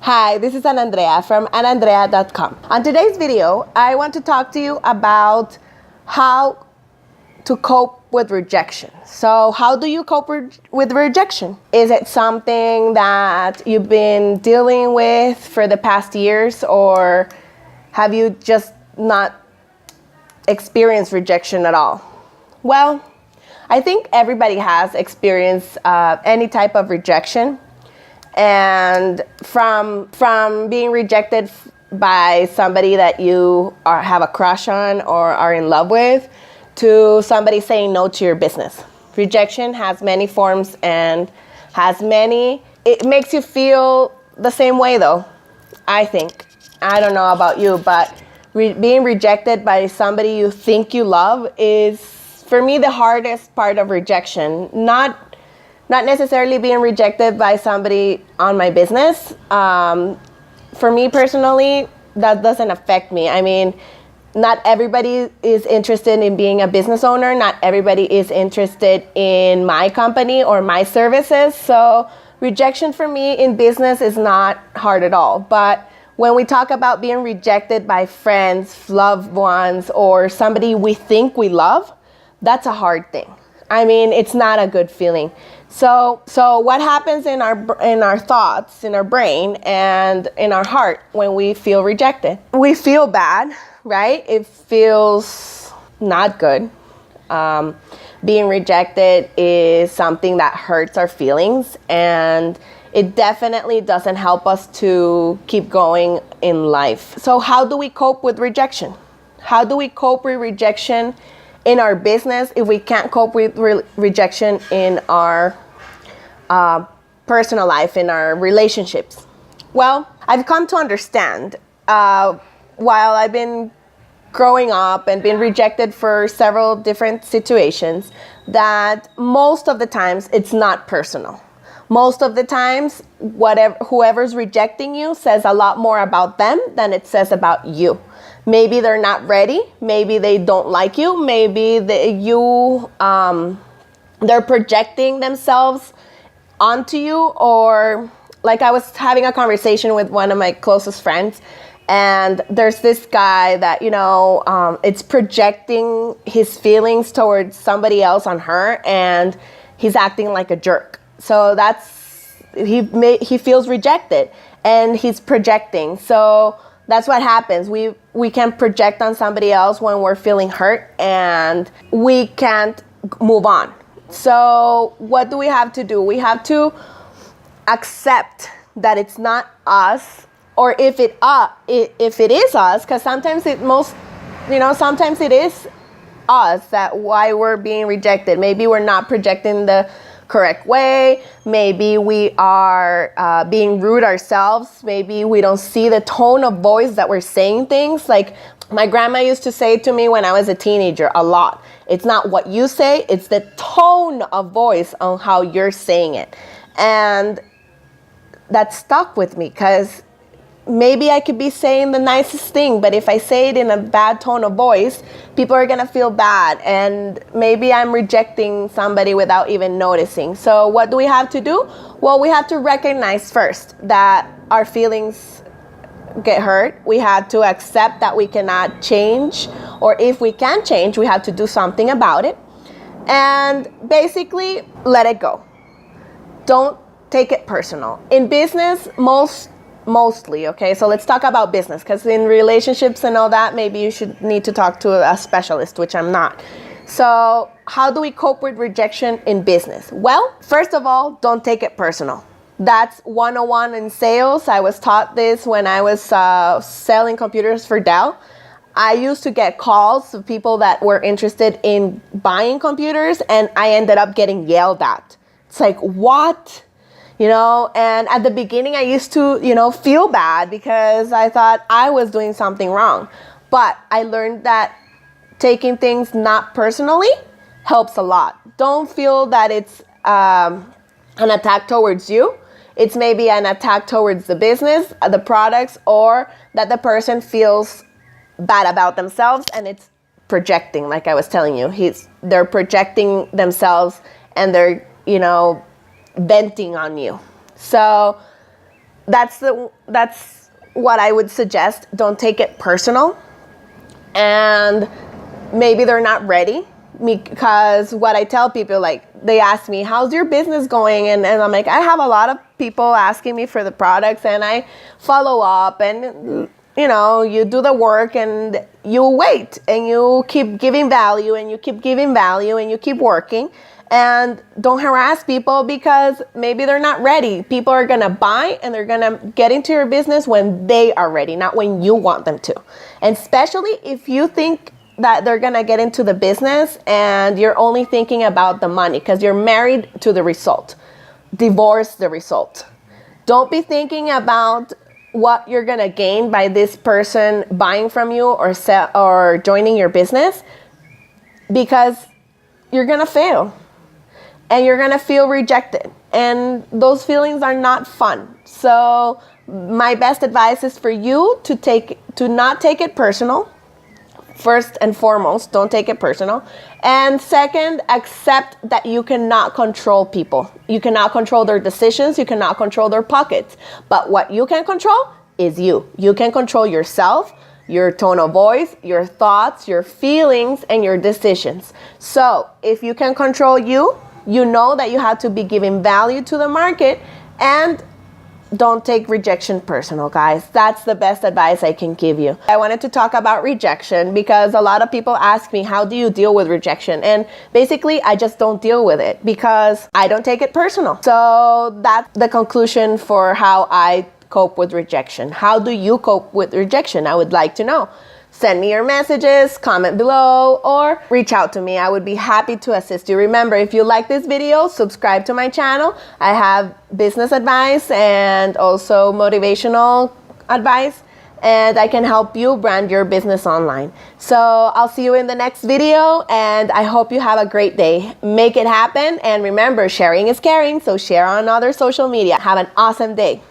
Hi, this is Andrea from andrea.com. On today's video, I want to talk to you about how to cope with rejection. So how do you cope with rejection? Is it something that you've been dealing with for the past years, or have you just not experienced rejection at all? Well, I think everybody has experienced any type of rejection. And from being rejected by somebody that you have a crush on or are in love with, to somebody saying no to your business. Rejection has many forms and it makes you feel the same way though, I think. I don't know about you, but being rejected by somebody you think you love is, for me, the hardest part of rejection. Not necessarily being rejected by somebody on my business. For me personally, that doesn't affect me. I mean, not everybody is interested in being a business owner. Not everybody is interested in my company or my services. So rejection for me in business is not hard at all. But when we talk about being rejected by friends, loved ones, or somebody we think we love, that's a hard thing. I mean, it's not a good feeling. So what happens in our thoughts, in our brain, and in our heart when we feel rejected? We feel bad, right? It feels not good. Being rejected is something that hurts our feelings, and it definitely doesn't help us to keep going in life. So how do we cope with rejection? How do we cope with rejection in our business if we can't cope with rejection in our personal life, in our relationships? Well, I've come to understand while I've been growing up and been rejected for several different situations, that most of the times it's not personal. Most of the times, whoever's rejecting you says a lot more about them than it says about you. Maybe they're not ready. Maybe they don't like you. Maybe they're projecting themselves onto you. Or like, I was having a conversation with one of my closest friends, and there's this guy that, it's projecting his feelings towards somebody else on her, and he's acting like a jerk. So he feels rejected and he's projecting. So that's what happens. We can project on somebody else when we're feeling hurt and we can't move on. So what do we have to do? We have to accept that it's not us, or if it is us, because sometimes sometimes it is us that why we're being rejected. Maybe we're not projecting the correct way. Maybe we are being rude ourselves. Maybe we don't see the tone of voice that we're saying things. Like my grandma used to say to me when I was a teenager a lot, it's not what you say, it's the tone of voice on how you're saying it. And that stuck with me, because maybe I could be saying the nicest thing, but if I say it in a bad tone of voice, people are gonna feel bad, and maybe I'm rejecting somebody without even noticing. So what do we have to do? Well, we have to recognize first that our feelings get hurt. We have to accept that we cannot change, or if we can change, we have to do something about it. And basically, let it go. Don't take it personal. In business, mostly, okay? So let's talk about business, because in relationships and all that, maybe you should need to talk to a specialist, which I'm not. So how do we cope with rejection in business? Well, first of all, don't take it personal. That's 101 in sales. I was taught this when I was selling computers for Dell. I used to get calls of people that were interested in buying computers, and I ended up getting yelled at. It's like, what? And at the beginning I used to, feel bad because I thought I was doing something wrong. But I learned that taking things not personally helps a lot. Don't feel that it's an attack towards you. It's maybe an attack towards the business, the products, or that the person feels bad about themselves and it's projecting, like I was telling you. They're projecting themselves and they're, venting on you. So that's what I would suggest. Don't take it personal. And maybe they're not ready, because what I tell people, like, they ask me, how's your business going? And I'm like, I have a lot of people asking me for the products, and I follow up, and you do the work, and you wait, and you keep giving value, and you keep giving value, and you keep working. And don't harass people, because maybe they're not ready. People are going to buy, and they're going to get into your business when they are ready, not when you want them to. And especially if you think that they're going to get into the business and you're only thinking about the money, because you're married to the result. Divorce the result. Don't be thinking about what you're going to gain by this person buying from you or joining your business, because you're going to fail. And you're going to feel rejected. And those feelings are not fun. So my best advice is for you to not take it personal. First and foremost, don't take it personal. And second, accept that you cannot control people. You cannot control their decisions. You cannot control their pockets. But what you can control is you. You can control yourself, your tone of voice, your thoughts, your feelings, and your decisions. So if you can control you, you know that you have to be giving value to the market, and don't take rejection personal, guys. That's the best advice I can give you. I wanted to talk about rejection because a lot of people ask me, how do you deal with rejection? And basically, I just don't deal with it because I don't take it personal. So that's the conclusion for how I cope with rejection. How do you cope with rejection? I would like to know. Send me your messages, comment below, or reach out to me. I would be happy to assist you. Remember, if you like this video, subscribe to my channel. I have business advice and also motivational advice, and I can help you brand your business online. So I'll see you in the next video, and I hope you have a great day. Make it happen, and remember, sharing is caring, so share on other social media. Have an awesome day.